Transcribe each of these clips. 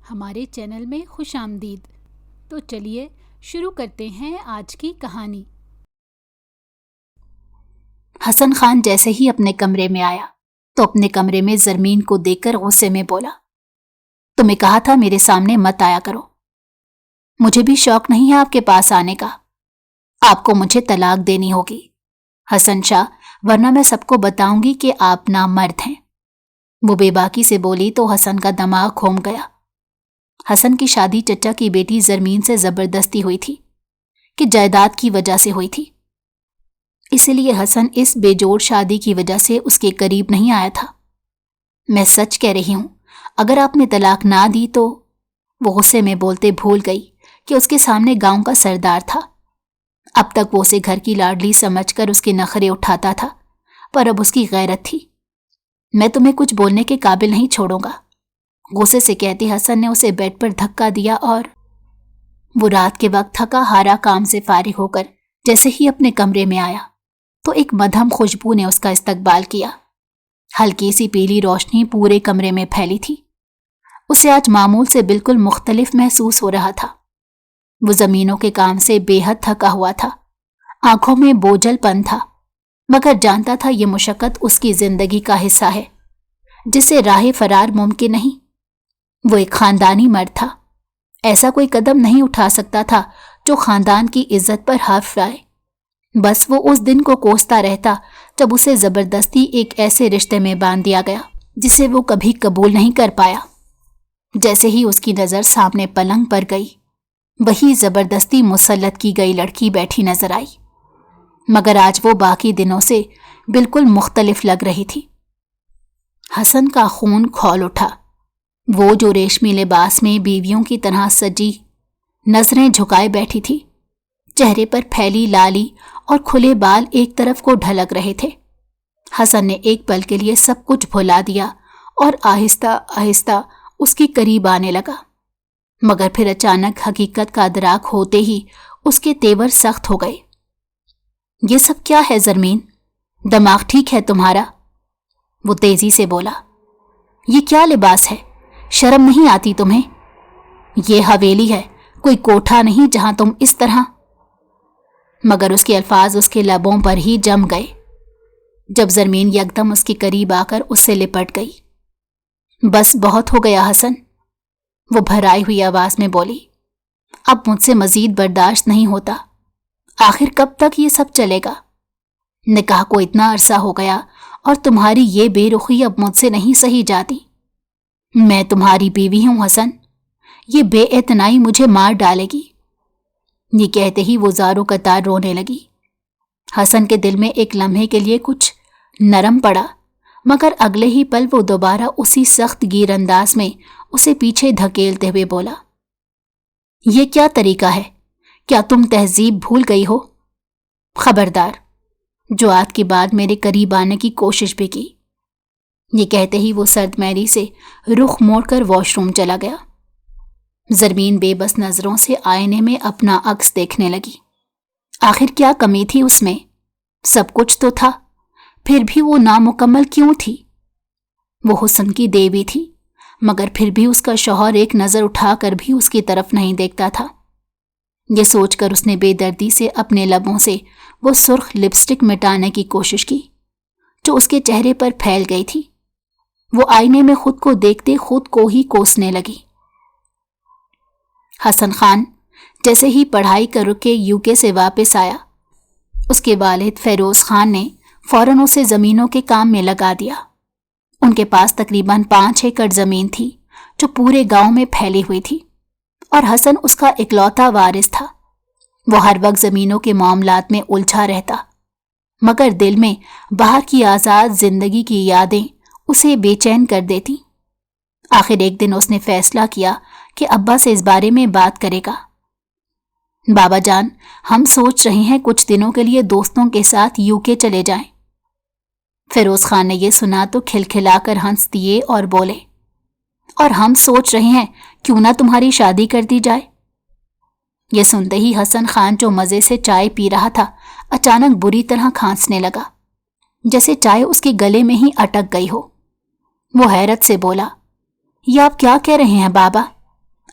ہمارے چینل میں خوش آمدید۔ تو چلیے شروع کرتے ہیں آج کی کہانی۔ حسن خان جیسے ہی اپنے کمرے میں آیا تو اپنے کمرے میں زرمین کو دیکھ کر غصے میں بولا، تمہیں کہا تھا میرے سامنے مت آیا کرو۔ مجھے بھی شوق نہیں ہے آپ کے پاس آنے کا۔ آپ کو مجھے طلاق دینی ہوگی حسن شاہ، ورنہ میں سب کو بتاؤں گی کہ آپ نامرد ہیں۔ وہ بے باکی سے بولی تو حسن کا دماغ گھوم گیا۔ حسن کی شادی چچا کی بیٹی زرمین سے زبردستی ہوئی تھی کہ جائیداد کی وجہ سے ہوئی تھی، اسی لیے حسن اس بے جوڑ شادی کی وجہ سے اس کے قریب نہیں آیا تھا۔ میں سچ کہہ رہی ہوں، اگر آپ نے طلاق نہ دی تو… وہ غصے میں بولتے بھول گئی کہ اس کے سامنے گاؤں کا سردار تھا۔ اب تک وہ اسے گھر کی لاڈلی سمجھ کر اس کے نخرے اٹھاتا تھا، پر اب اس کی غیرت تھی۔ میں تمہیں کچھ بولنے کے قابل نہیں چھوڑوں گا، غصے سے کہتے حسن نے اسے بیڈ پر دھکا دیا اور وہ رات کے وقت تھکا ہارا کام سے فارغ ہو کر جیسے ہی اپنے کمرے میں آیا تو ایک مدھم خوشبو نے اس کا استقبال کیا۔ ہلکی سی پیلی روشنی پورے کمرے میں پھیلی تھی۔ اسے آج معمول سے بالکل مختلف محسوس ہو رہا تھا۔ وہ زمینوں کے کام سے بے حد تھکا ہوا تھا، آنکھوں میں بوجھل پن تھا، مگر جانتا تھا یہ مشقت اس کی زندگی کا حصہ ہے جس سے راہ فرار ممکن نہیں۔ وہ ایک خاندانی مرد تھا، ایسا کوئی قدم نہیں اٹھا سکتا تھا جو خاندان کی عزت پر حرف آئے۔ بس وہ اس دن کو کوستا رہتا جب اسے زبردستی ایک ایسے رشتے میں باندھ دیا گیا جسے وہ کبھی قبول نہیں کر پایا۔ جیسے ہی اس کی نظر سامنے پلنگ پر گئی، وہی زبردستی مسلط کی گئی لڑکی بیٹھی نظر آئی، مگر آج وہ باقی دنوں سے بالکل مختلف لگ رہی تھی۔ حسن کا خون کھول اٹھا۔ وہ جو ریشمی لباس میں بیویوں کی طرح سجی نظریں جھکائے بیٹھی تھی، چہرے پر پھیلی لالی اور کھلے بال ایک طرف کو ڈھلک رہے تھے۔ حسن نے ایک پل کے لیے سب کچھ بھلا دیا اور آہستہ آہستہ اس کے قریب آنے لگا، مگر پھر اچانک حقیقت کا ادراک ہوتے ہی اس کے تیور سخت ہو گئے۔ یہ سب کیا ہے زرمین؟ دماغ ٹھیک ہے تمہارا؟ وہ تیزی سے بولا۔ یہ کیا لباس ہے؟ شرم نہیں آتی تمہیں؟ یہ حویلی ہے، کوئی کوٹھا نہیں جہاں تم اس طرح… مگر اس کے الفاظ اس کے لبوں پر ہی جم گئے جب زرمین یکدم اس کے قریب آ کر اس سے لپٹ گئی۔ بس بہت ہو گیا حسن، وہ بھرائی ہوئی آواز میں بولی۔ اب مجھ سے مزید برداشت نہیں ہوتا۔ آخر کب تک یہ سب چلے گا؟ نکاح کو اتنا عرصہ ہو گیا اور تمہاری یہ بے رخی اب مجھ سے نہیں سہی جاتی۔ میں تمہاری بیوی ہوں حسن، یہ بے اعتنائی مجھے مار ڈالے گی۔ یہ کہتے ہی وہ زاروں قطار رونے لگی۔ حسن کے دل میں ایک لمحے کے لیے کچھ نرم پڑا، مگر اگلے ہی پل وہ دوبارہ اسی سخت گیر انداز میں اسے پیچھے دھکیلتے ہوئے بولا، یہ کیا طریقہ ہے؟ کیا تم تہذیب بھول گئی ہو؟ خبردار، جو آج کے بعد میرے قریب آنے کی کوشش بھی کی۔ یہ کہتے ہی وہ سرد میلی سے رخ موڑ کر واش روم چلا گیا۔ زرمین بے بس نظروں سے آئینے میں اپنا عکس دیکھنے لگی۔ آخر کیا کمی تھی اس میں؟ سب کچھ تو تھا، پھر بھی وہ نامکمل کیوں تھی؟ وہ حسن کی دیوی تھی، مگر پھر بھی اس کا شوہر ایک نظر اٹھا کر بھی اس کی طرف نہیں دیکھتا تھا۔ یہ سوچ کر اس نے بے دردی سے اپنے لبوں سے وہ سرخ لپسٹک مٹانے کی کوشش کی جو اس کے چہرے پر پھیل گئی تھی۔ وہ آئینے میں خود کو دیکھتے خود کو ہی کوسنے لگی۔ حسن خان جیسے ہی پڑھائی کر کے UK سے واپس آیا، اس کے والد فیروز خان نے فوراً اسے زمینوں کے کام میں لگا دیا۔ ان کے پاس تقریباً 5 ایکڑ زمین تھی جو پورے گاؤں میں پھیلی ہوئی تھی، اور حسن اس کا اکلوتا وارث تھا۔ وہ ہر وقت زمینوں کے معاملات میں الجھا رہتا، مگر دل میں باہر کی آزاد زندگی کی یادیں اسے بے چین کر دیتی۔ آخر ایک دن اس نے فیصلہ کیا کہ ابا سے اس بارے میں بات کرے گا۔ بابا جان، ہم سوچ رہے ہیں کچھ دنوں کے لیے دوستوں کے ساتھ UK چلے جائیں۔ فیروز خان نے یہ سنا تو کھلکھلا کر ہنس دیے اور بولے، اور ہم سوچ رہے ہیں کیوں نہ تمہاری شادی کر دی جائے۔ یہ سنتے ہی حسن خان جو مزے سے چائے پی رہا تھا اچانک بری طرح کھانسنے لگا، جیسے چائے اس کے گلے میں ہی اٹک گئی ہو۔ وہ حیرت سے بولا، یہ آپ کیا کہہ رہے ہیں بابا؟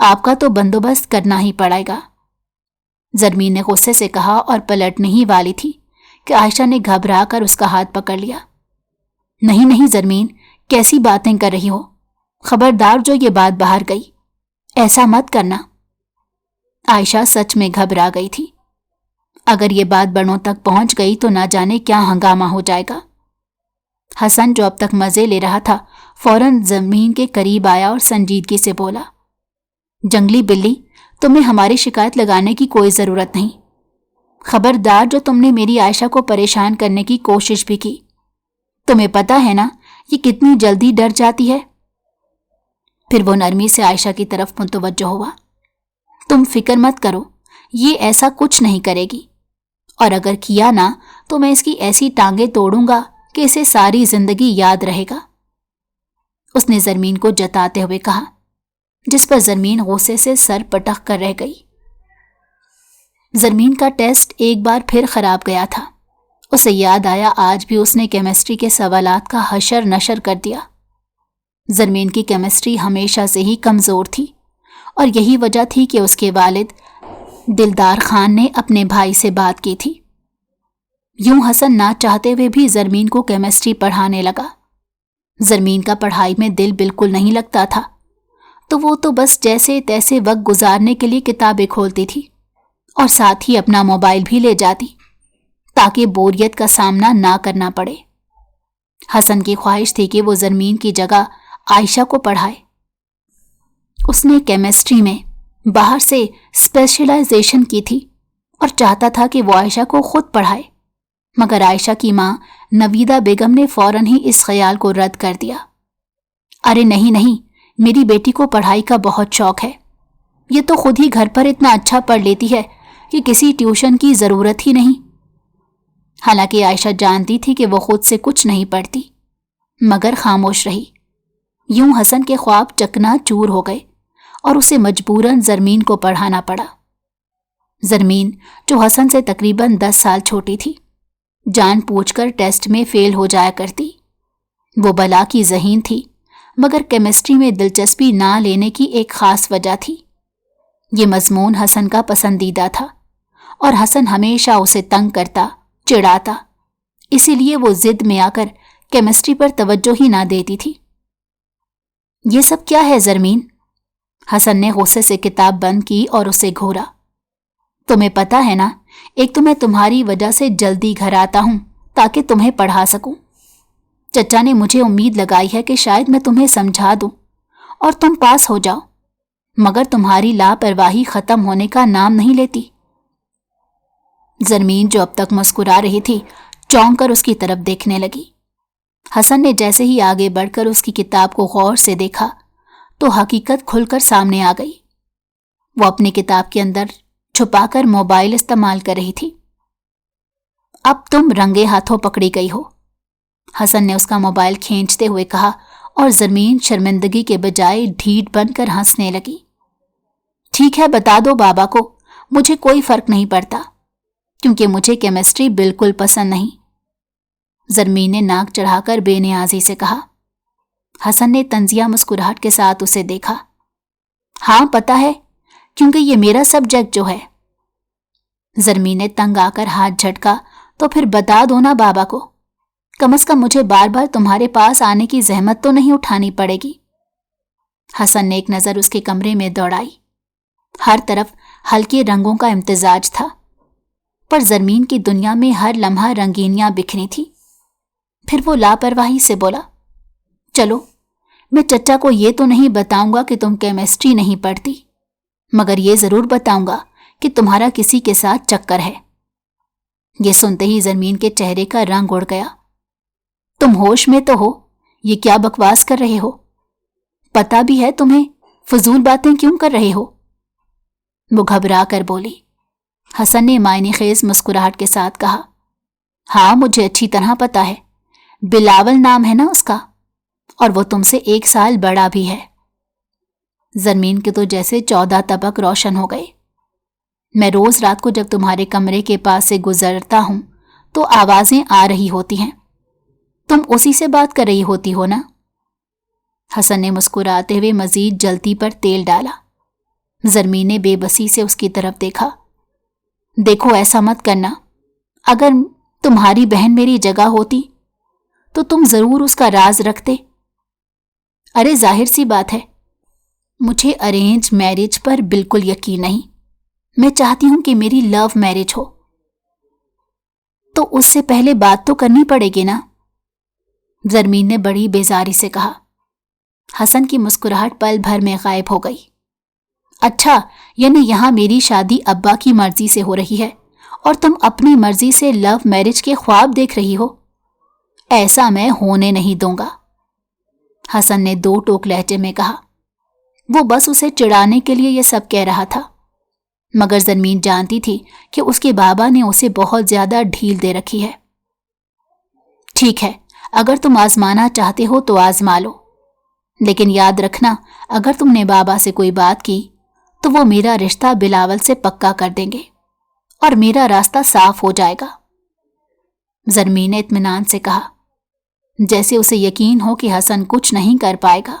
آپ کا تو بندوبست کرنا ہی پڑے گا۔ زرمین نے غصے سے کہا اور پلٹنے ہی والی تھی کہ عائشہ نے گھبرا کر اس کا ہاتھ پکڑ لیا۔ نہیں نہیں زرمین، کیسی باتیں کر رہی ہو؟ خبردار جو یہ بات باہر گئی، ایسا مت کرنا۔ عائشہ سچ میں گھبرا گئی تھی۔ اگر یہ بات بڑوں تک پہنچ گئی تو نہ جانے کیا ہنگامہ ہو جائے گا۔ حسن جو اب تک مزے لے رہا تھا فوراً زمین کے قریب آیا اور سنجیدگی سے بولا، جنگلی بلی، تمہیں ہماری شکایت لگانے کی کوئی ضرورت نہیں۔ خبردار جو تم نے میری عائشہ کو پریشان کرنے کی کوشش بھی کی۔ تمہیں پتا ہے نا یہ کتنی جلدی ڈر جاتی ہے۔ پھر وہ نرمی سے عائشہ کی طرف متوجہ ہوا۔ تم فکر مت کرو، یہ ایسا کچھ نہیں کرے گی، اور اگر کیا نا تو میں اس کی ایسی ٹانگیں توڑوں گا کہ اسے ساری زندگی یاد رہے گا، اس نے زرمین کو جتاتے ہوئے کہا، جس پر زرمین غصے سے سر پٹک کر رہ گئی۔ زرمین کا ٹیسٹ ایک بار پھر خراب گیا تھا۔ اسے یاد آیا آج بھی اس نے کیمسٹری کے سوالات کا حشر نشر کر دیا۔ زرمین کی کیمسٹری ہمیشہ سے ہی کمزور تھی، اور یہی وجہ تھی کہ اس کے والد دلدار خان نے اپنے بھائی سے بات کی تھی۔ یوں حسن نہ چاہتے ہوئے بھی زرمین کو کیمسٹری پڑھانے لگا۔ زرمین کا پڑھائی میں دل بالکل نہیں لگتا تھا، تو وہ تو بس جیسے تیسے وقت گزارنے کے لیے کتابیں کھولتی تھی اور ساتھ ہی اپنا موبائل بھی لے جاتی تاکہ بوریت کا سامنا نہ کرنا پڑے۔ حسن کی خواہش تھی کہ وہ زرمین کی جگہ عائشہ کو پڑھائے۔ اس نے کیمسٹری میں باہر سے اسپیشلائزیشن کی تھی اور چاہتا تھا کہ وہ عائشہ کو خود پڑھائے، مگر عائشہ کی ماں نویدہ بیگم نے فوراً ہی اس خیال کو رد کر دیا۔ ارے نہیں نہیں، میری بیٹی کو پڑھائی کا بہت شوق ہے، یہ تو خود ہی گھر پر اتنا اچھا پڑھ لیتی ہے کہ کسی ٹیوشن کی ضرورت ہی نہیں۔ حالانکہ عائشہ جانتی تھی کہ وہ خود سے کچھ نہیں پڑھتی، مگر خاموش رہی۔ یوں حسن کے خواب چکنا چور ہو گئے اور اسے مجبوراً زرمین کو پڑھانا پڑا۔ زرمین جو حسن سے تقریباً 10 سال چھوٹی تھی، جان پوچھ کر ٹیسٹ میں فیل ہو جایا کرتی۔ وہ بلا کی ذہین تھی، مگر کیمسٹری میں دلچسپی نہ لینے کی ایک خاص وجہ تھی۔ یہ مضمون حسن کا پسندیدہ تھا اور حسن ہمیشہ اسے تنگ کرتا، چڑھاتا، اسی لیے وہ ضد میں آ کر کیمسٹری پر توجہ ہی نہ دیتی تھی۔ یہ سب کیا ہے زرمین؟ حسن نے غصے سے کتاب بند کی اور اسے گھورا۔ تمہیں پتا ہے نا، ایک تو میں تمہاری وجہ سے جلدی گھر آتا ہوں تاکہ تمہیں پڑھا سکوں۔ چچا نے مجھے امید لگائی ہے کہ شاید میں تمہیں سمجھا دوں اور تم پاس ہو جاؤ، مگر تمہاری لاپرواہی ختم ہونے کا نام نہیں لیتی۔ زرمین جو اب تک مسکرا رہی تھی چونک کر اس کی طرف دیکھنے لگی۔ حسن نے جیسے ہی آگے بڑھ کر اس کی کتاب کو غور سے دیکھا تو حقیقت کھل کر سامنے آ گئی۔ وہ اپنی کتاب کے اندر چھپا کر موبائل استعمال کر رہی تھی۔ اب تم رنگے ہاتھوں پکڑی گئی ہو، حسن نے اس کا موبائل کھینچتے ہوئے کہا، اور زرمین شرمندگی کے بجائے ڈھیٹ بن کر ہنسنے لگی۔ ٹھیک ہے، بتا دو بابا کو، مجھے کوئی فرق نہیں پڑتا، کیونکہ مجھے کیمسٹری بالکل پسند نہیں، زرمین نے ناک چڑھا کر بے نیازی سے کہا۔ حسن نے طنزیہ مسکراہٹ کے ساتھ اسے دیکھا۔ ہاں پتا ہے، کیونکہ یہ میرا سبجیکٹ جو ہے۔ زرمین نے تنگ آ کر ہاتھ جھٹکا، تو پھر بتا دو نا بابا کو، کم از کم مجھے بار بار تمہارے پاس آنے کی زحمت تو نہیں اٹھانی پڑے گی۔ حسن نے ایک نظر اس کے کمرے میں دوڑائی۔ ہر طرف ہلکے رنگوں کا امتزاج تھا، پر زرمین کی دنیا میں ہر لمحہ رنگینیاں بکھری تھی۔ پھر وہ لاپرواہی سے بولا، چلو، میں چچا کو یہ تو نہیں بتاؤں گا کہ تم کیمسٹری نہیں پڑھتی، مگر یہ ضرور بتاؤں گا کہ تمہارا کسی کے ساتھ چکر ہے۔ یہ سنتے ہی زرمین کے چہرے کا رنگ اڑ گیا۔ تم ہوش میں تو ہو؟ یہ کیا بکواس کر رہے ہو؟ پتا بھی ہے تمہیں فضول باتیں کیوں کر رہے ہو؟ وہ گھبرا کر بولی۔ حسن نے معنی خیز مسکراہٹ کے ساتھ کہا، ہاں مجھے اچھی طرح پتا ہے، بلاول نام ہے نا اس کا، اور وہ تم سے 1 سال بڑا بھی ہے۔ زرمین کے تو جیسے 14 طبق روشن ہو گئے۔ میں روز رات کو جب تمہارے کمرے کے پاس سے گزرتا ہوں تو آوازیں آ رہی ہوتی ہیں، تم اسی سے بات کر رہی ہوتی ہو نا؟ حسن نے مسکراتے ہوئے مزید جلتی پر تیل ڈالا۔ زرمین نے بے بسی سے اس کی طرف دیکھا۔ دیکھو ایسا مت کرنا، اگر تمہاری بہن میری جگہ ہوتی تو تم ضرور اس کا راز رکھتے۔ ارے ظاہر سی بات ہے، مجھے ارینج میرج پر بالکل یقین نہیں، میں چاہتی ہوں کہ میری لو میرج ہو۔ تو اس سے پہلے بات تو کرنی پڑے گی نا، زرمین نے بڑی بیزاری سے کہا۔ حسن کی مسکراہٹ پل بھر میں غائب ہو گئی۔ اچھا، یعنی یہاں میری شادی ابا کی مرضی سے ہو رہی ہے اور تم اپنی مرضی سے لو میرج کے خواب دیکھ رہی ہو؟ ایسا میں ہونے نہیں دوں گا، حسن نے دو ٹوک لہجے میں کہا۔ وہ بس اسے چڑھانے کے لیے یہ سب کہہ رہا تھا، مگر زرمین جانتی تھی کہ اس کے بابا نے اسے بہت زیادہ ڈھیل دے رکھی ہے۔ ٹھیک ہے، اگر تم آزمانا چاہتے ہو تو آزما لو، لیکن یاد رکھنا اگر تم نے بابا سے کوئی بات کی تو وہ میرا رشتہ بلاول سے پکا کر دیں گے اور میرا راستہ صاف ہو جائے گا، زرمین نے اطمینان سے کہا، جیسے اسے یقین ہو کہ حسن کچھ نہیں کر پائے گا۔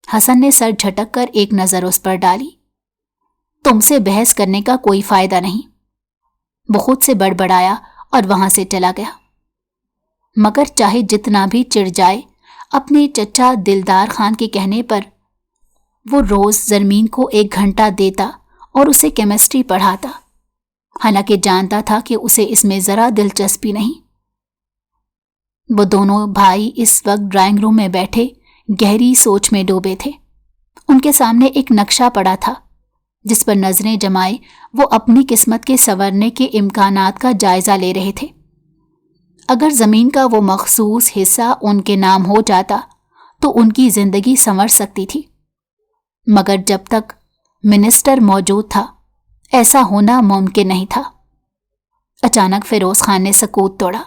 حسن نے سر جھٹک کر ایک نظر اس پر ڈالی۔ تم سے بحث کرنے کا کوئی فائدہ نہیں، وہ خود سے بڑبڑایا اور وہاں سے چلا گیا۔ مگر چاہے جتنا بھی چڑ جائے، اپنے چچا دلدار خان کے کہنے پر وہ روز زرمین کو 1 گھنٹہ دیتا اور اسے کیمسٹری پڑھاتا، حالانکہ جانتا تھا کہ اسے اس میں ذرا دلچسپی نہیں۔ وہ دونوں بھائی اس وقت ڈرائنگ روم میں بیٹھے گہری سوچ میں ڈوبے تھے۔ ان کے سامنے ایک نقشہ پڑا تھا جس پر نظریں جمائے وہ اپنی قسمت کے سنورنے کے امکانات کا جائزہ لے رہے تھے۔ اگر زمین کا وہ مخصوص حصہ ان کے نام ہو جاتا تو ان کی زندگی سنور سکتی تھی، مگر جب تک منسٹر موجود تھا ایسا ہونا ممکن نہیں تھا۔ اچانک فیروز خان نے سکوت توڑا۔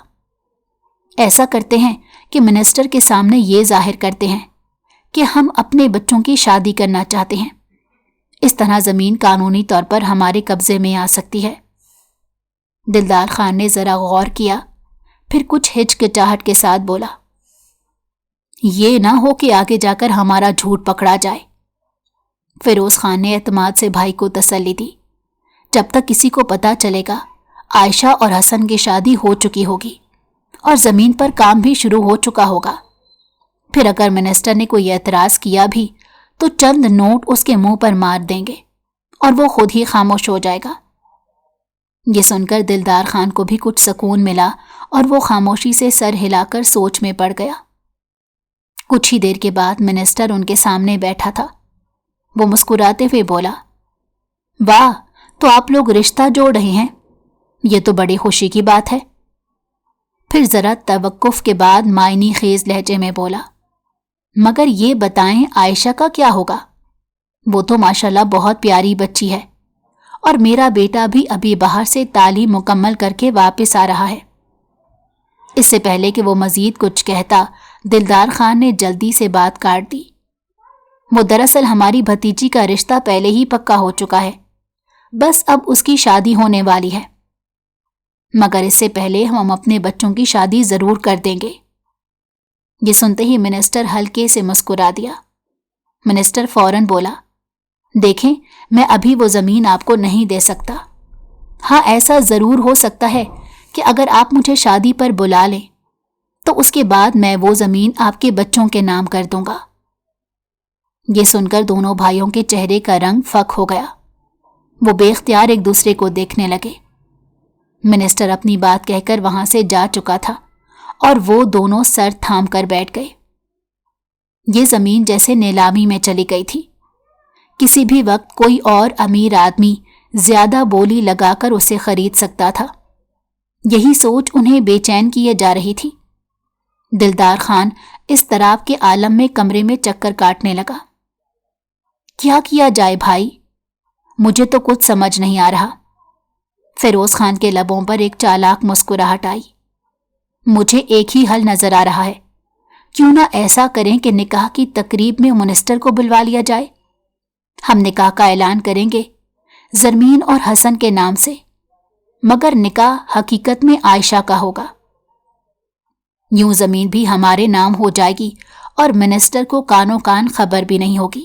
ایسا کرتے ہیں کہ منسٹر کے سامنے یہ ظاہر کرتے ہیں کہ ہم اپنے بچوں کی شادی کرنا چاہتے ہیں، اس طرح زمین قانونی طور پر ہمارے قبضے میں آ سکتی ہے۔ دلدار خان نے ذرا غور کیا، پھر کچھ ہچکچاہٹ کے ساتھ بولا، یہ نہ ہو کہ آگے جا کر ہمارا جھوٹ پکڑا جائے۔ فیروز خان نے اعتماد سے بھائی کو تسلی دی، جب تک کسی کو پتا چلے گا عائشہ اور حسن کی شادی ہو چکی ہوگی اور زمین پر کام بھی شروع ہو چکا ہوگا، پھر اگر منسٹر نے کوئی اعتراض کیا بھی تو چند نوٹ اس کے منہ پر مار دیں گے اور وہ خود ہی خاموش ہو جائے گا۔ یہ سن کر دلدار خان کو بھی کچھ سکون ملا اور وہ خاموشی سے سر ہلا کر سوچ میں پڑ گیا۔ کچھ ہی دیر کے بعد منسٹر ان کے سامنے بیٹھا تھا۔ وہ مسکراتے ہوئے بولا، واہ، تو آپ لوگ رشتہ جوڑ رہے ہیں، یہ تو بڑی خوشی کی بات ہے۔ پھر ذرا توقف کے بعد معنی خیز لہجے میں بولا، مگر یہ بتائیں عائشہ کا کیا ہوگا؟ وہ تو ماشاءاللہ بہت پیاری بچی ہے اور میرا بیٹا بھی ابھی باہر سے تعلیم مکمل کر کے واپس آ رہا ہے۔ اس سے پہلے کہ وہ مزید کچھ کہتا، دلدار خان نے جلدی سے بات کاٹ دی۔ وہ دراصل ہماری بھتیجی کا رشتہ پہلے ہی پکا ہو چکا ہے، بس اب اس کی شادی ہونے والی ہے، مگر اس سے پہلے ہم اپنے بچوں کی شادی ضرور کر دیں گے۔ یہ سنتے ہی منسٹر ہلکے سے مسکرا دیا۔ منسٹر فوراً بولا، دیکھیں، میں ابھی وہ زمین آپ کو نہیں دے سکتا۔ ہاں، ایسا ضرور ہو سکتا ہے کہ اگر آپ مجھے شادی پر بلا لیں تو اس کے بعد میں وہ زمین آپ کے بچوں کے نام کر دوں گا۔ یہ سن کر دونوں بھائیوں کے چہرے کا رنگ فک ہو گیا۔ وہ بے اختیار ایک دوسرے کو دیکھنے لگے۔ منسٹر اپنی بات کہہ کر وہاں سے جا چکا تھا اور وہ دونوں سر تھام کر بیٹھ گئے۔ یہ زمین جیسے نیلامی میں چلی گئی تھی۔ کسی بھی وقت کوئی اور امیر آدمی زیادہ بولی لگا کر اسے خرید سکتا تھا۔ یہی سوچ انہیں بے چین کیے جا رہی تھی۔ دلدار خان اس طرح کے عالم میں کمرے میں چکر کاٹنے لگا۔ کیا کیا جائے بھائی؟ مجھے تو کچھ سمجھ نہیں آ رہا۔ فیروز خان کے لبوں پر ایک چالاک مسکراہٹ آئی۔ مجھے ایک ہی حل نظر آ رہا ہے، کیوں نہ ایسا کریں کہ نکاح کی تقریب میں منسٹر کو بلوا لیا جائے۔ ہم نکاح کا اعلان کریں گے زرمین اور حسن کے نام سے، مگر نکاح حقیقت میں عائشہ کا ہوگا۔ یوں زمین بھی ہمارے نام ہو جائے گی اور منسٹر کو کانوں کان خبر بھی نہیں ہوگی۔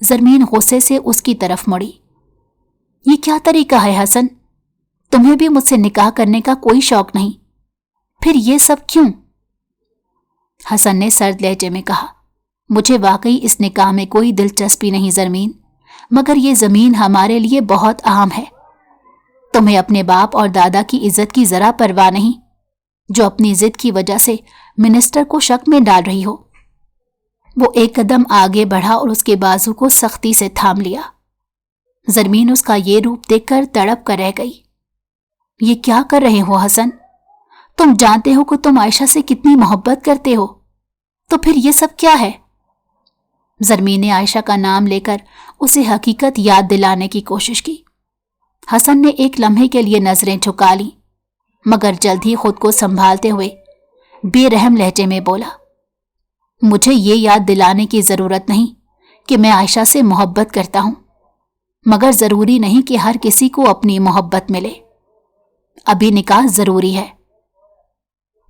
زرمین غصے سے اس کی طرف مڑی۔ یہ کیا طریقہ ہے حسن؟ تمہیں بھی مجھ سے نکاح کرنے کا کوئی شوق نہیں، پھر یہ سب کیوں؟ حسن نے سرد لہجے میں کہا، مجھے واقعی اس نکاح میں کوئی دلچسپی نہیں زرمین، مگر یہ زمین ہمارے لیے بہت اہم ہے۔ تمہیں اپنے باپ اور دادا کی عزت کی ذرا پرواہ نہیں، جو اپنی ضد کی وجہ سے منسٹر کو شک میں ڈال رہی ہو۔ وہ ایک قدم آگے بڑھا اور اس کے بازو کو سختی سے تھام لیا۔ زرمین اس کا یہ روپ دیکھ کر تڑپ کر رہ گئی۔ یہ کیا کر رہے ہو حسن؟ تم جانتے ہو کہ تم عائشہ سے کتنی محبت کرتے ہو، تو پھر یہ سب کیا ہے؟ زرمین نے عائشہ کا نام لے کر اسے حقیقت یاد دلانے کی کوشش کی۔ حسن نے ایک لمحے کے لیے نظریں جھکا لیں، مگر جلد ہی خود کو سنبھالتے ہوئے بے رحم لہجے میں بولا، مجھے یہ یاد دلانے کی ضرورت نہیں کہ میں عائشہ سے محبت کرتا ہوں، مگر ضروری نہیں کہ ہر کسی کو اپنی محبت ملے۔ ابھی نکاح ضروری ہے۔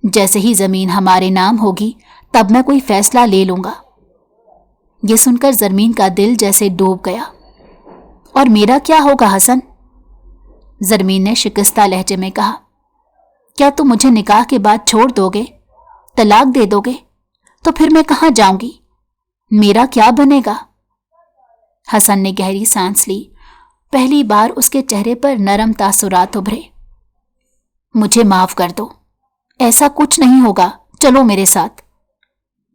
جیسے ہی زمین ہمارے نام ہوگی تب میں کوئی فیصلہ لے لوں گا۔ یہ سن کر زرمین کا دل جیسے ڈوب گیا۔ اور میرا کیا ہوگا حسن؟ زرمین نے شکستہ لہجے میں کہا، کیا تم مجھے نکاح کے بعد چھوڑ دو گے، طلاق دے دو گے؟ تو پھر میں کہاں جاؤں گی؟ میرا کیا بنے گا؟ حسن نے گہری سانس لی۔ پہلی بار اس کے چہرے پر نرم تاثرات ابھرے۔ مجھے معاف کر دو، ایسا کچھ نہیں ہوگا، چلو میرے ساتھ۔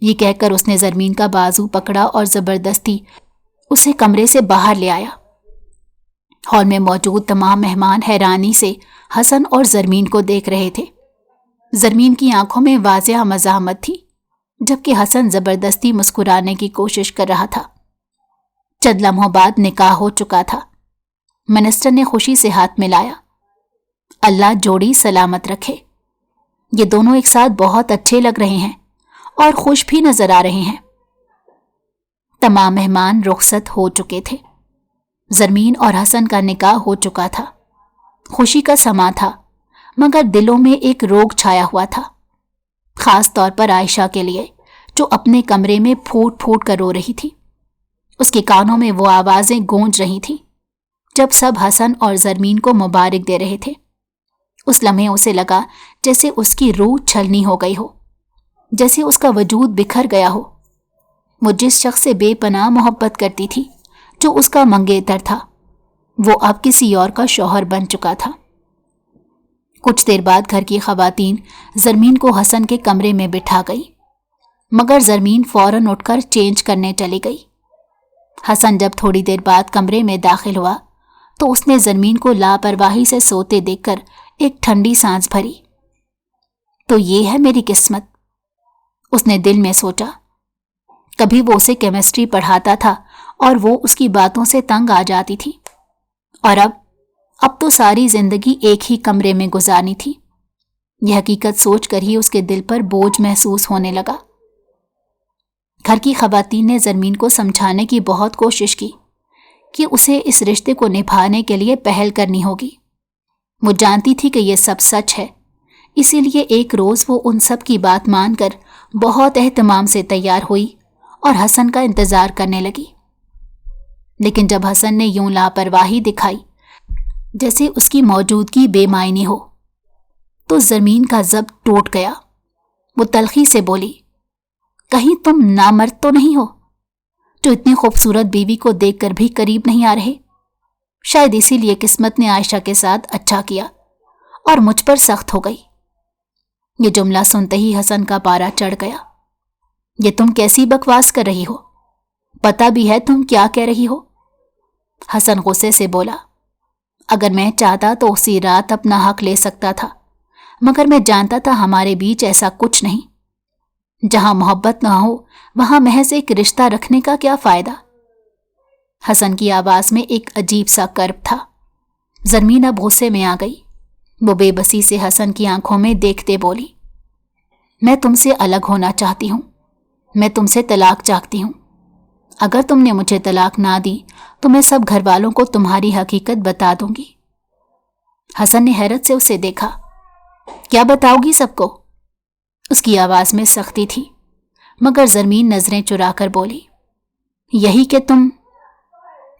یہ کہہ کر اس نے زرمین کا بازو پکڑا اور زبردستی اسے کمرے سے باہر لے آیا۔ ہال میں موجود تمام مہمان حیرانی سے حسن اور زرمین کو دیکھ رہے تھے۔ زرمین کی آنکھوں میں واضح مزاحمت تھی، جبکہ حسن زبردستی مسکرانے کی کوشش کر رہا تھا۔ چند لمحوں بعد نکاح ہو چکا تھا۔ منسٹر نے خوشی سے ہاتھ ملایا۔ اللہ جوڑی سلامت رکھے۔ یہ دونوں ایک ساتھ بہت اچھے لگ رہے ہیں اور خوش بھی نظر آ رہے ہیں۔ تمام مہمان رخصت ہو چکے تھے۔ زرمین اور حسن کا نکاح ہو چکا تھا۔ خوشی کا سما تھا، مگر دلوں میں ایک روگ چھایا ہوا تھا، خاص طور پر عائشہ کے لیے، جو اپنے کمرے میں پھوٹ پھوٹ کر رو رہی تھی۔ اس کے کانوں میں وہ آوازیں گونج رہی تھیں جب سب حسن اور زرمین کو مبارک دے رہے تھے۔ اس لمحے اسے لگا جیسے اس کی روح چھلنی ہو گئی ہو، جیسے اس کا وجود بکھر گیا ہو۔ وہ جس شخص سے بے پناہ محبت کرتی تھی، جو اس کا منگیتر تھا، وہ اب کسی اور کا شوہر بن چکا تھا۔ کچھ دیر بعد گھر کی خواتین زرمین کو حسن کے کمرے میں بٹھا گئی، مگر زرمین فوراً اٹھ کر چینج کرنے چلی گئی۔ حسن جب تھوڑی دیر بعد کمرے میں داخل ہوا تو اس نے زرمین کو لاپرواہی سے سوتے دیکھ کر ایک ٹھنڈی سانس بھری۔ تو یہ ہے میری قسمت، اس نے دل میں سوچا۔ کبھی وہ اسے کیمسٹری پڑھاتا تھا اور وہ اس کی باتوں سے تنگ آ جاتی تھی، اور اب تو ساری زندگی ایک ہی کمرے میں گزارنی تھی۔ یہ حقیقت سوچ کر ہی اس کے دل پر بوجھ محسوس ہونے لگا۔ گھر کی خواتین نے زرمین کو سمجھانے کی بہت کوشش کی کہ اسے اس رشتے کو نبھانے کے لیے پہل کرنی ہوگی۔ وہ جانتی تھی کہ یہ سب سچ ہے، اسی لیے ایک روز وہ ان سب کی بات مان کر بہت اہتمام سے تیار ہوئی اور حسن کا انتظار کرنے لگی۔ لیکن جب حسن نے یوں لاپرواہی دکھائی جیسے اس کی موجودگی بے معنی ہو، تو زرمین کا ضبط ٹوٹ گیا۔ وہ تلخی سے بولی، کہیں تم نامرد تو نہیں ہو، جو اتنی خوبصورت بیوی کو دیکھ کر بھی قریب نہیں آ رہے؟ شاید اسی لیے قسمت نے عائشہ کے ساتھ اچھا کیا اور مجھ پر سخت ہو گئی۔ یہ جملہ سنتے ہی حسن کا پارا چڑھ گیا۔ یہ تم کیسی بکواس کر رہی ہو؟ پتہ بھی ہے تم کیا کہہ رہی ہو؟ حسن غصے سے بولا، اگر میں چاہتا تو اسی رات اپنا حق لے سکتا تھا، مگر میں جانتا تھا ہمارے بیچ ایسا کچھ نہیں۔ جہاں محبت نہ ہو وہاں محض ایک رشتہ رکھنے کا کیا فائدہ؟ حسن کی آواز میں ایک عجیب سا کرب تھا۔ زرمین اب غصے میں آ گئی۔ وہ بے بسی سے حسن کی آنکھوں میں دیکھتے بولی، میں تم سے الگ ہونا چاہتی ہوں، میں تم سے طلاق چاہتی ہوں۔ اگر تم نے مجھے طلاق نہ دی تو میں سب گھر والوں کو تمہاری حقیقت بتا دوں گی۔ حسن نے حیرت سے اسے دیکھا۔ کیا بتاؤ گی سب کو؟ اس کی آواز میں سختی تھی، مگر زرمین نظریں چرا کر بولی، یہی کہ تم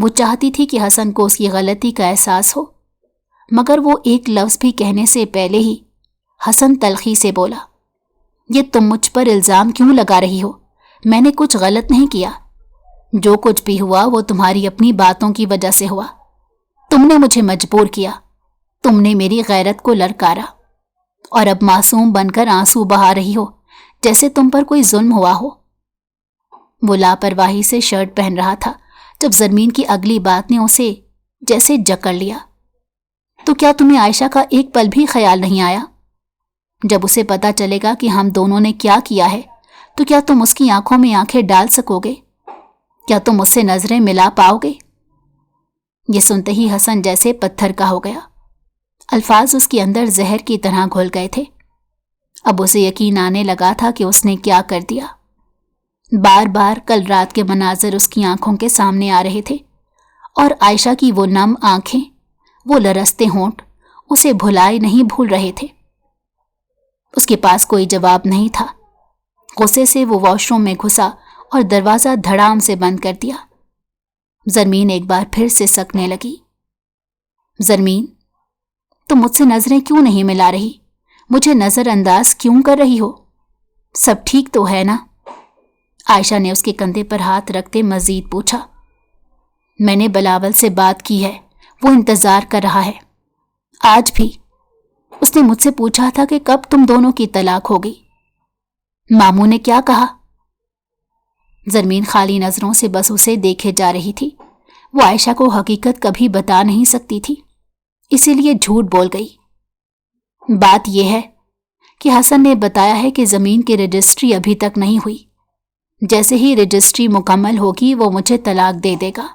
وہ چاہتی تھی کہ حسن کو اس کی غلطی کا احساس ہو، مگر وہ ایک لفظ بھی کہنے سے پہلے ہی حسن تلخی سے بولا، یہ تم مجھ پر الزام کیوں لگا رہی ہو؟ میں نے کچھ غلط نہیں کیا، جو کچھ بھی ہوا وہ تمہاری اپنی باتوں کی وجہ سے ہوا۔ تم نے مجھے مجبور کیا، تم نے میری غیرت کو للکارا، اور اب معصوم بن کر آنسو بہا رہی ہو جیسے تم پر کوئی ظلم ہوا ہو۔ وہ لاپرواہی سے شرٹ پہن رہا تھا جب زرمین کی اگلی بات نے اسے جیسے جکڑ لیا۔ تو کیا تمہیں عائشہ کا ایک پل بھی خیال نہیں آیا؟ جب اسے پتا چلے گا کہ ہم دونوں نے کیا کیا ہے تو کیا تم اس کی آنکھوں میں آنکھیں ڈال سکو گے؟ کیا تم اس سے نظریں ملا پاؤ گے؟ یہ سنتے ہی حسن جیسے پتھر کا ہو گیا۔ الفاظ اس کے اندر زہر کی طرح گھل گئے تھے۔ اب اسے یقین آنے لگا تھا کہ اس نے کیا کر دیا۔ بار بار کل رات کے مناظر اس کی آنکھوں کے سامنے آ رہے تھے، اور عائشہ کی وہ نم آنکھیں، وہ لرزتے ہونٹ اسے بھلائے نہیں بھول رہے تھے۔ اس کے پاس کوئی جواب نہیں تھا۔ غصے سے وہ واش روم میں گھسا اور دروازہ دھڑام سے بند کر دیا۔ زرمین ایک بار پھر سے سکنے لگی۔ زرمین، تم مجھ سے نظریں کیوں نہیں ملا رہی؟ مجھے نظر انداز کیوں کر رہی ہو؟ سب ٹھیک تو ہے نا؟ عائشہ نے اس کے کندھے پر ہاتھ رکھتے مزید پوچھا۔ میں نے بلاول سے بات کی ہے، وہ انتظار کر رہا ہے۔ آج بھی اس نے مجھ سے پوچھا تھا کہ کب تم دونوں کی طلاق ہوگی۔ ماموں نے کیا کہا؟ زرمین خالی نظروں سے بس اسے دیکھے جا رہی تھی۔ وہ عائشہ کو حقیقت کبھی بتا نہیں سکتی تھی، اسی لیے جھوٹ بول گئی۔ بات یہ ہے کہ حسن نے بتایا ہے کہ زمین کی رجسٹری ابھی تک نہیں ہوئی، جیسے ہی رجسٹری مکمل ہوگی وہ مجھے طلاق دے دے گا۔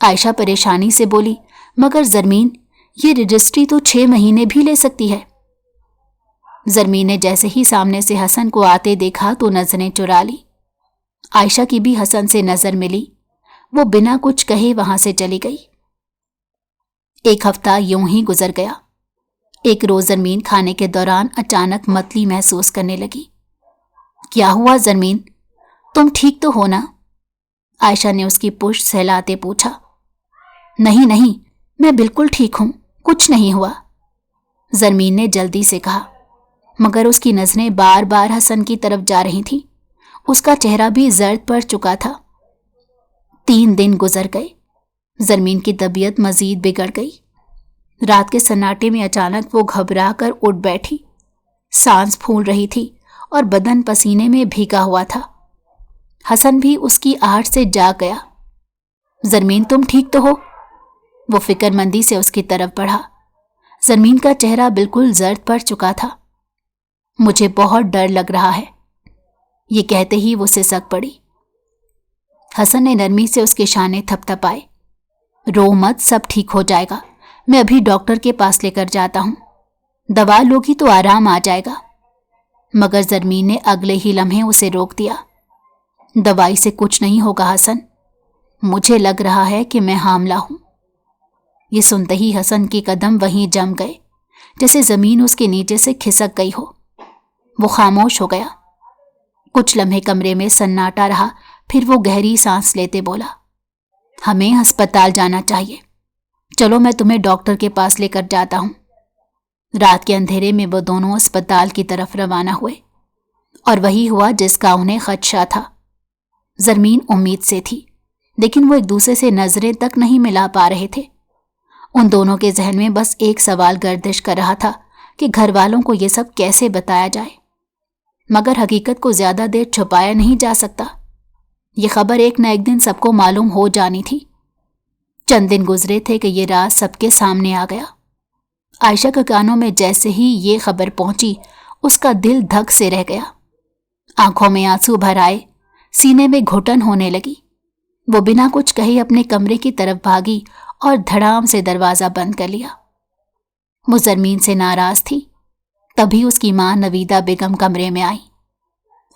عائشہ پریشانی سے بولی، مگر زرمین، یہ رجسٹری تو 6 مہینے بھی لے سکتی ہے۔ زرمین نے جیسے ہی سامنے سے حسن کو آتے دیکھا تو نظریں چرا لی۔ عائشہ کی بھی حسن سے نظر ملی۔ وہ بنا کچھ کہے وہاں سے چلی گئی۔ ایک ہفتہ یوں ہی گزر گیا۔ ایک روز زرمین کھانے کے دوران اچانک متلی محسوس کرنے لگی۔ کیا ہوا زرمین؟ تم ٹھیک تو ہو نا؟ عائشہ نے اس کی پشت سہلاتے پوچھا۔ نہیں نہیں، میں بالکل ٹھیک ہوں، کچھ نہیں ہوا، زرمین نے جلدی سے کہا، مگر اس کی نظریں بار بار حسن کی طرف جا رہی تھیں۔ اس کا چہرہ بھی زرد پڑ چکا تھا۔ 3 دن گزر گئے۔ زرمین کی طبیعت مزید بگڑ گئی۔ رات کے سناٹے میں اچانک وہ گھبرا کر اٹھ بیٹھی، سانس پھول رہی تھی اور بدن پسینے میں بھیگا ہوا تھا۔ حسن بھی اس کی آہٹ سے جاگ گیا۔ زرمین، تم ٹھیک تو ہو؟ وہ فکر مندی سے اس کی طرف بڑھا۔ زرمین کا چہرہ بالکل زرد پڑ چکا تھا۔ مجھے بہت ڈر لگ رہا ہے، یہ کہتے ہی وہ سسک پڑی۔ حسن نے نرمی سے اس کے شانے تھپ تھپائے۔ رو مت، سب ٹھیک ہو جائے گا، میں ابھی ڈاکٹر کے پاس لے کر جاتا ہوں، دوا لوگی تو آرام آ جائے گا۔ مگر زرمین نے اگلے ہی لمحے اسے روک دیا۔ دوائی سے کچھ نہیں ہوگا حسن، مجھے لگ رہا ہے کہ میں حاملہ ہوں۔ یہ سنتے ہی حسن کے قدم وہیں جم گئے، جیسے زمین اس کے نیچے سے کھسک گئی ہو۔ وہ خاموش ہو گیا۔ کچھ لمحے کمرے میں سناٹا رہا، پھر وہ گہری سانس لیتے بولا، ہمیں ہسپتال جانا چاہیے، چلو میں تمہیں ڈاکٹر کے پاس لے کر جاتا ہوں۔ رات کے اندھیرے میں وہ دونوں ہسپتال کی طرف روانہ ہوئے، اور وہی ہوا جس کا انہیں خدشہ تھا۔ زرمین امید سے تھی، لیکن وہ ایک دوسرے سے نظریں تک نہیں ملا پا رہے تھے۔ ان دونوں کے ذہن میں بس ایک سوال گردش کر رہا تھا کہ گھر والوں کو یہ سب کیسے بتایا جائے، مگر حقیقت کو زیادہ دیر چھپایا نہیں جا سکتا۔ یہ خبر ایک نہ ایک دن سب کو معلوم ہو جانی تھی۔ چند دن گزرے تھے کہ یہ راز سب کے سامنے آ گیا۔ عائشہ کے کانوں میں جیسے ہی یہ خبر پہنچی، اس کا دل دھک سے رہ گیا، آنکھوں میں آنسو بھر آئے، سینے میں گھٹن ہونے لگی۔ وہ بنا کچھ کہے اپنے کمرے کی طرف بھاگی اور دھڑام سے دروازہ بند کر لیا۔ وہ زرمین سے ناراض تھی۔ تبھی اس کی ماں نویدہ بیگم کمرے میں آئی۔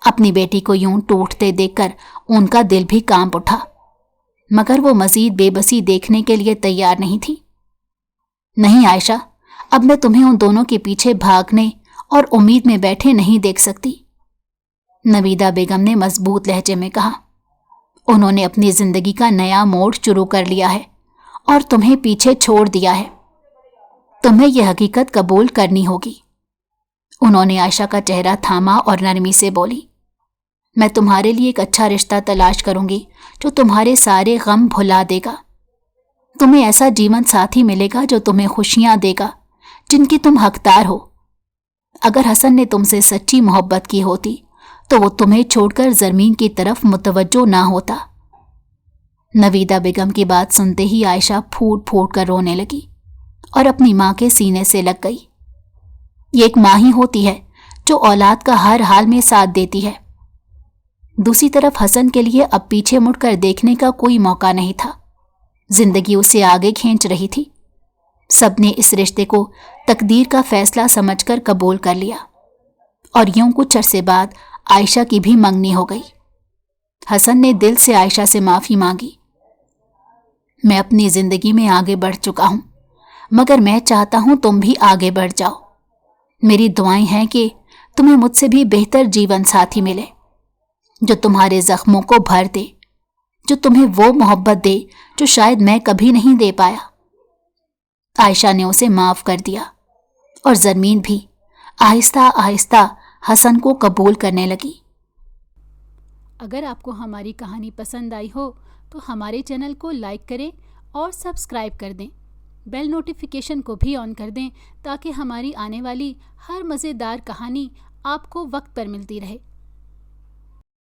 اپنی بیٹی کو یوں ٹوٹتے دیکھ کر ان کا دل بھی کانپ اٹھا، مگر وہ مزید بے بسی دیکھنے کے لیے تیار نہیں تھی۔ نہیں عائشہ، اب میں تمہیں ان دونوں کے پیچھے بھاگنے اور امید میں بیٹھے نہیں دیکھ سکتی، نویدہ بیگم نے مضبوط لہجے میں کہا۔ انہوں نے اپنی زندگی کا نیا موڑ شروع کر لیا ہے اور تمہیں پیچھے چھوڑ دیا ہے۔ تمہیں یہ حقیقت قبول کرنی ہوگی۔ انہوں نے عائشہ کا چہرہ تھاما اور نرمی سے بولی، میں تمہارے لیے ایک اچھا رشتہ تلاش کروں گی جو تمہارے سارے غم بھلا دے گا۔ تمہیں ایسا جیون ساتھی ملے گا جو تمہیں خوشیاں دے گا جن کی تم حقدار ہو۔ اگر حسن نے تم سے سچی محبت کی ہوتی تو وہ تمہیں چھوڑ کر زرمین کی طرف متوجہ نہ ہوتا۔ نویدہ بیگم کی بات سنتے ہی عائشہ پھوٹ پھوٹ کر رونے لگی اور اپنی ماں کے سینے سے لگ گئی۔ یہ ایک ماں ہی ہوتی ہے جو اولاد کا ہر حال میں ساتھ دیتی ہے۔ دوسری طرف حسن کے لیے اب پیچھے مڑ کر دیکھنے کا کوئی موقع نہیں تھا۔ زندگی اسے آگے کھینچ رہی تھی۔ سب نے اس رشتے کو تقدیر کا فیصلہ سمجھ کر قبول کر لیا اور یوں کچھ عرصے بعد عائشہ کی بھی منگنی ہو گئی۔ حسن نے دل سے عائشہ سے معافی مانگی۔ میں اپنی زندگی میں آگے بڑھ چکا ہوں، مگر میں چاہتا ہوں تم بھی آگے بڑھ جاؤ۔ میری دعائیں ہیں کہ تمہیں مجھ سے بھی بہتر جیون ساتھی ملے جو تمہارے زخموں کو بھر دے، جو تمہیں وہ محبت دے جو شاید میں کبھی نہیں دے پایا۔ عائشہ نے اسے معاف کر دیا اور زرمین بھی آہستہ آہستہ حسن کو قبول کرنے لگی۔ اگر آپ کو ہماری کہانی پسند آئی ہو تو ہمارے چینل کو لائک کریں اور سبسکرائب کر دیں۔ بیل نوٹیفیکیشن کو بھی آن کر دیں تاکہ ہماری آنے والی ہر مزیدار کہانی آپ کو وقت پر ملتی رہے۔